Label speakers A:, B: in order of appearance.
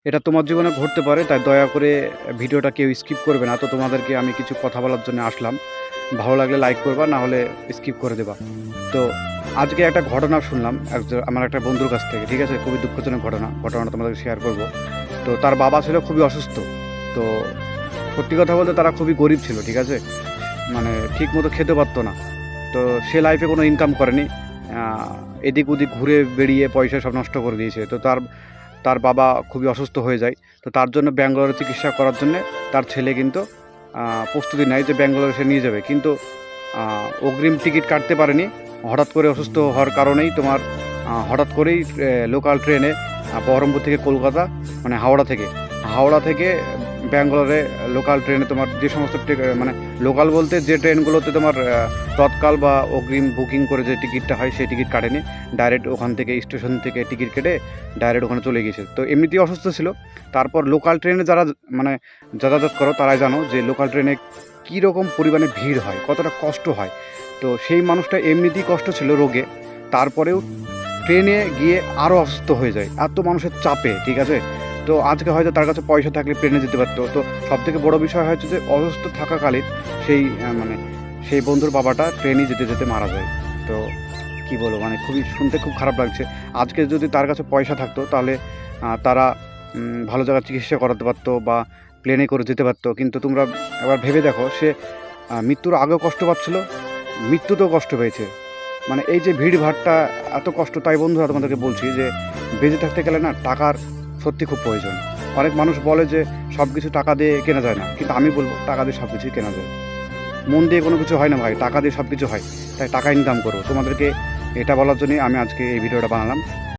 A: এটা তোমার জীবনে ঘটতে পারে, তাই দয়া করে ভিডিওটা কেউ স্কিপ করবে না। তো তোমাদেরকে আমি কিছু কথা বলার জন্য আসলাম। ভালো লাগলে লাইক করবা, না হলে স্কিপ করে দেবা। তো আজকে একটা ঘটনা শুনলাম আমার একটা বন্ধুর কাছ থেকে, ঠিক আছে? খুবই দুঃখজনক ঘটনাটা তোমাদেরকে শেয়ার করব। তো তার বাবা ছিল খুবই অসুস্থ। তো সত্যি কথা বলতে তারা খুবই গরিব ছিল, ঠিক আছে? মানে ঠিকমতো খেতে পারতো না। তো সে লাইফে কোনো ইনকাম করেনি। আ এদিক ওদিক ঘুরে বেড়িয়ে পয়সা সব নষ্ট করে দিয়েছে। তো তার তার বাবা খুবই অসুস্থ হয়ে যায়। তো তার জন্য ব্যাঙ্গালোরে চিকিৎসা করার জন্যে তার ছেলে কিন্তু প্রস্তুতি নেয় যে ব্যাঙ্গালোরে সে নিয়ে যাবে। কিন্তু অগ্রিম টিকিট কাটতে পারেনি। হঠাৎ করে অসুস্থ হওয়ার কারণেই তোমার হঠাৎ করেই লোকাল ট্রেনে বহরমপুর থেকে কলকাতা, মানে হাওড়া থেকে ব্যাঙ্গালোরে লোকাল ট্রেনে তোমার যে সমস্ত মানে লোকাল বলতে যে ট্রেনগুলোতে তোমার তৎকাল বা অগ্রিম বুকিং করে যে টিকিটটা হয় সেই টিকিট কাটেনি। ডাইরেক্ট ওখান থেকে স্টেশন থেকে টিকিট কেটে ডাইরেক্ট ওখানে চলে গিয়েছে। তো এমনিতেই অসুস্থ ছিল। তারপর লোকাল ট্রেনে যারা মানে যাতায়াত করো তারাই জানো যে লোকাল ট্রেনে কীরকম পরিমাণে ভিড় হয়, কতটা কষ্ট হয়। তো সেই মানুষটা এমনিতেই কষ্ট ছিল রোগে, তারপরেও ট্রেনে গিয়ে আরও অসুস্থ হয়ে যায় এত মানুষের চাপে, ঠিক আছে? তো আজকে হয়তো তার কাছে পয়সা থাকলে ট্রেনে যেতে পারতো। তো সবথেকে বড় বিষয় হচ্ছে যে অসুস্থ থাকাকালীন সেই মানে সেই বন্ধুর বাবাটা ট্রেনে যেতে যেতে মারা যায়। তো কী বলবো, মানে খুবই শুনতে খুব খারাপ লাগছে। আজকে যদি তার কাছে পয়সা থাকতো তাহলে তারা ভালো জায়গায় চিকিৎসা করাতে পারতো বা প্লেনে করে যেতে পারতো। কিন্তু তোমরা এবার ভেবে দেখো, সে মৃত্যুর আগেও কষ্ট পাচ্ছিল, মৃত্যুতেও কষ্ট পেয়েছে। মানে এই যে ভিড়ভাট্টা এত কষ্ট, তাই বন্ধুরা তোমাদেরকে বলছি যে বেঁচে থাকতে গেলে না টাকার সত্যি খুব প্রয়োজন। অনেক মানুষ বলে যে সব কিছু টাকা দিয়ে কেনা যায় না, কিন্তু আমি বলবো টাকা দিয়ে সব কিছুই কেনা যায়। মন দিয়ে কোনো কিছু হয় না ভাই, টাকা দিয়ে সব কিছু হয়। তাই টাকা ইনকাম করো। তোমাদেরকে এটা বলার জন্যই আমি আজকে এই ভিডিওটা বানালাম।